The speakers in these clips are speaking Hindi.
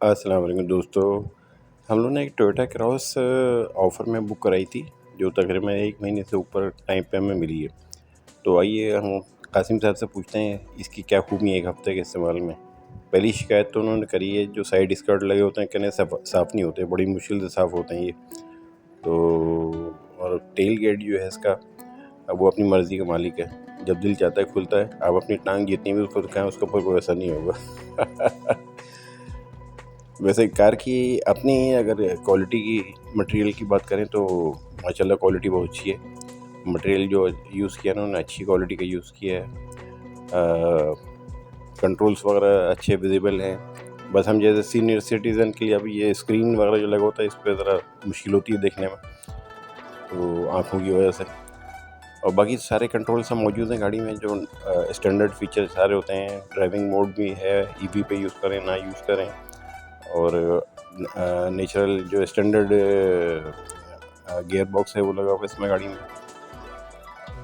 अस्सलाम वालेकुम दोस्तों। हम लोग ने एक टोयोटा क्रॉस ऑफ़र में बुक कराई थी, जो तकरीबन 1 महीने से ऊपर टाइम पे हमें मिली है। तो आइए हम कासिम साहब से पूछते हैं इसकी क्या खूबी है 1 हफ़्ते के इस्तेमाल में। पहली शिकायत तो उन्होंने करी है, जो साइड स्कर्ट लगे होते हैं कहने साफ़ नहीं होते, बड़ी मुश्किल से साफ़ होते हैं ये। तो और टेल गेट जो है इसका, अब वो अपनी मर्ज़ी का मालिक है, जब दिल चाहता है खुलता है। आप अपनी टांग जितनी भी उसको दिखाएँ, उसके ऊपर कोई असर नहीं होगा। वैसे कार की अपनी अगर क्वालिटी की मटेरियल की बात करें तो माशाल्लाह क्वालिटी बहुत अच्छी है। मटेरियल जो यूज़ किया है उन्होंने अच्छी क्वालिटी का यूज़ किया है। कंट्रोल्स वगैरह अच्छे विजिबल हैं। बस हम जैसे सीनियर सिटीज़न के लिए अभी ये स्क्रीन वगैरह जो लगा होता है, इस पे ज़रा मुश्किल होती है देखने में, तो आँखों की वजह से। और बाकी सारे कंट्रोल्स सब मौजूद हैं गाड़ी में, जो स्टैंडर्ड फीचर सारे होते हैं। ड्राइविंग मोड भी है, ईवी पे यूज़ करें ना यूज़ करें, और नेचुरल जो स्टैंडर्ड गियर बॉक्स है वो लगा हुआ है इसमें गाड़ी में।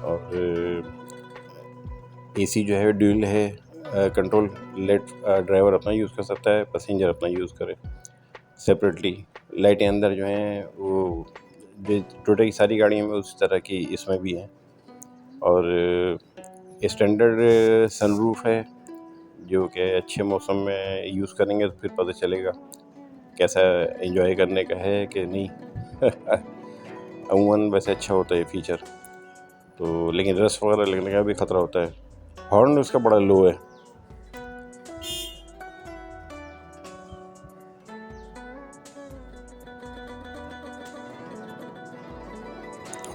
और एसी जो है ड्यूल है, कंट्रोल लेट ड्राइवर अपना यूज़ कर सकता है, पैसेंजर अपना यूज़ करे सेपरेटली। लाइटें अंदर जो हैं वो जो टोयोटा की सारी गाड़ियों में उस तरह की इसमें भी हैं। और स्टैंडर्ड सनरूफ है, जो कि अच्छे मौसम में यूज़ करेंगे तो फिर पता चलेगा कैसा एंजॉय करने का है कि नहीं। अमूमन वैसे अच्छा होता है ये फ़ीचर, तो लेकिन रस्ट वगैरह लगने का भी ख़तरा होता है। हॉर्न उसका बड़ा लो है।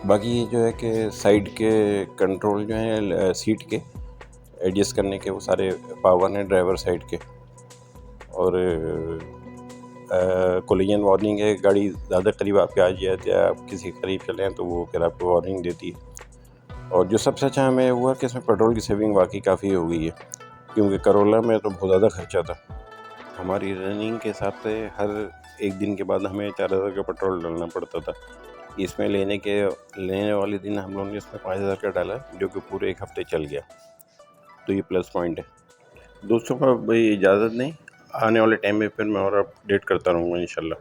बाकी ये जो है कि साइड के कंट्रोल जो हैं सीट के एडजस्ट करने के, वो सारे पावर हैं ड्राइवर साइड के। और कोलिजन वार्निंग है, गाड़ी ज़्यादा करीब आपके आ जाए या आप किसी करीब चलें तो वो फिर आपको वार्निंग देती है। और जो सबसे अच्छा हमें हुआ कि इसमें पेट्रोल की सेविंग वाकई काफ़ी हो गई है, क्योंकि करोला में तो बहुत ज़्यादा खर्चा था। हमारी रनिंग के हिसाब से हर 1 दिन के बाद हमें 4000 का पेट्रोल डालना पड़ता था। इसमें लेने वाले दिन हम लोगों ने इसमें 5000 का डाला, जो कि पूरे 1 हफ़्ते चल गया। तो ये प्लस पॉइंट है। दोस्तों का भाई इजाज़त नहीं, आने वाले टाइम में फिर मैं और अपडेट करता रहूँगा इंशाल्लाह।